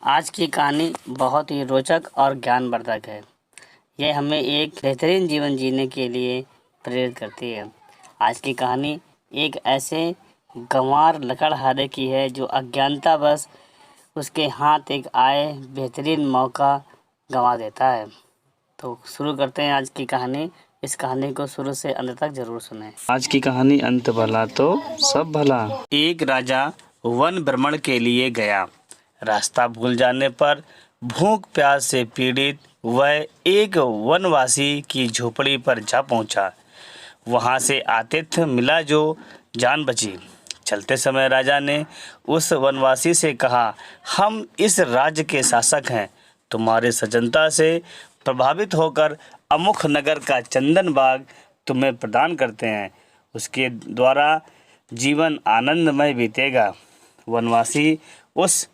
आज की कहानी बहुत ही रोचक और ज्ञानवर्धक है। यह हमें एक बेहतरीन जीवन जीने के लिए प्रेरित करती है। आज की कहानी एक ऐसे गंवार लकड़हारे की है जो अज्ञानतावश उसके हाथ एक आए बेहतरीन मौका गंवा देता है। तो शुरू करते हैं आज की कहानी। इस कहानी को शुरू से अंत तक जरूर सुनें। आज की कहानी अंत भला तो सब भला। एक राजा वन भ्रमण के लिए गया। रास्ता भूल जाने पर भूख प्यास से पीड़ित वह एक वनवासी की झोपड़ी पर जा पहुंचा। वहां से आतिथ्य मिला जो जान बची। चलते समय राजा ने उस वनवासी से कहा, हम इस राज्य के शासक हैं। तुम्हारे सज्जनता से प्रभावित होकर अमुख नगर का चंदन बाग तुम्हें प्रदान करते हैं। उसके द्वारा जीवन आनंदमय बीतेगा। वनवासी उस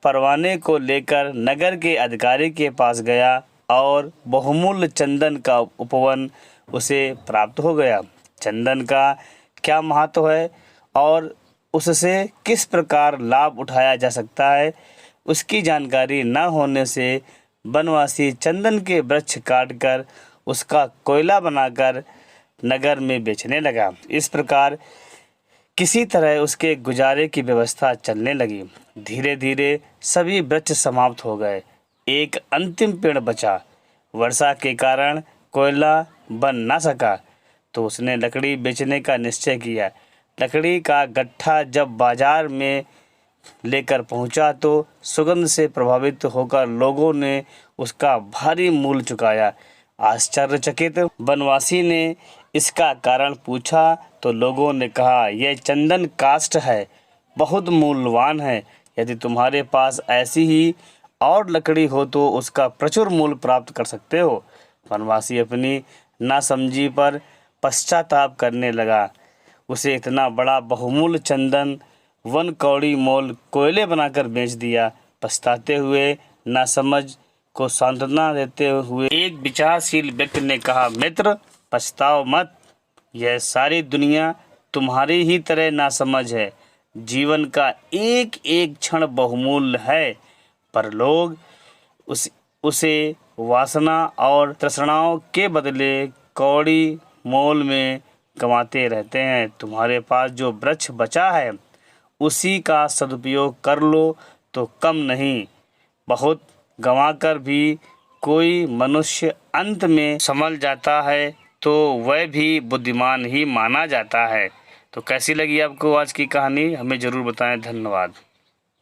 परवाने को लेकर नगर के अधिकारी के पास गया और बहुमूल्य चंदन का उपवन उसे प्राप्त हो गया। चंदन का क्या महत्व है और उससे किस प्रकार लाभ उठाया जा सकता है, उसकी जानकारी न होने से वनवासी चंदन के वृक्ष काटकर उसका कोयला बनाकर नगर में बेचने लगा। इस प्रकार किसी तरह उसके गुजारे की व्यवस्था चलने लगी। धीरे धीरे सभी वृक्ष समाप्त हो गए। एक अंतिम पेड़ बचा। वर्षा के कारण कोयला बन ना सका तो उसने लकड़ी बेचने का निश्चय किया। लकड़ी का गट्ठा जब बाजार में लेकर पहुंचा तो सुगंध से प्रभावित होकर लोगों ने उसका भारी मूल्य चुकाया। आश्चर्यचकित वनवासी ने इसका कारण पूछा तो लोगों ने कहा, यह चंदन काष्ठ है, बहुत मूल्यवान है। यदि तुम्हारे पास ऐसी ही और लकड़ी हो तो उसका प्रचुर मूल्य प्राप्त कर सकते हो। वनवासी अपनी नासमझी पर पश्चाताप करने लगा। उसे इतना बड़ा बहुमूल्य चंदन वन कौड़ी मोल कोयले बनाकर बेच दिया। पछताते हुए नासमझ को सांत्वना देते हुए एक विचारशील व्यक्ति ने कहा, मित्र पछताओ मत, यह सारी दुनिया तुम्हारी ही तरह नासमझ है। जीवन का एक एक क्षण बहुमूल्य है, पर लोग उसे वासना और तृष्णाओं के बदले कौड़ी मोल में गंवाते रहते हैं। तुम्हारे पास जो वृक्ष बचा है उसी का सदुपयोग कर लो तो कम नहीं, बहुत गंवाकर भी कोई मनुष्य अंत में संभल जाता है तो वह भी बुद्धिमान ही माना जाता है। तो कैसी लगी आपको आज की कहानी, हमें ज़रूर बताएं। धन्यवाद।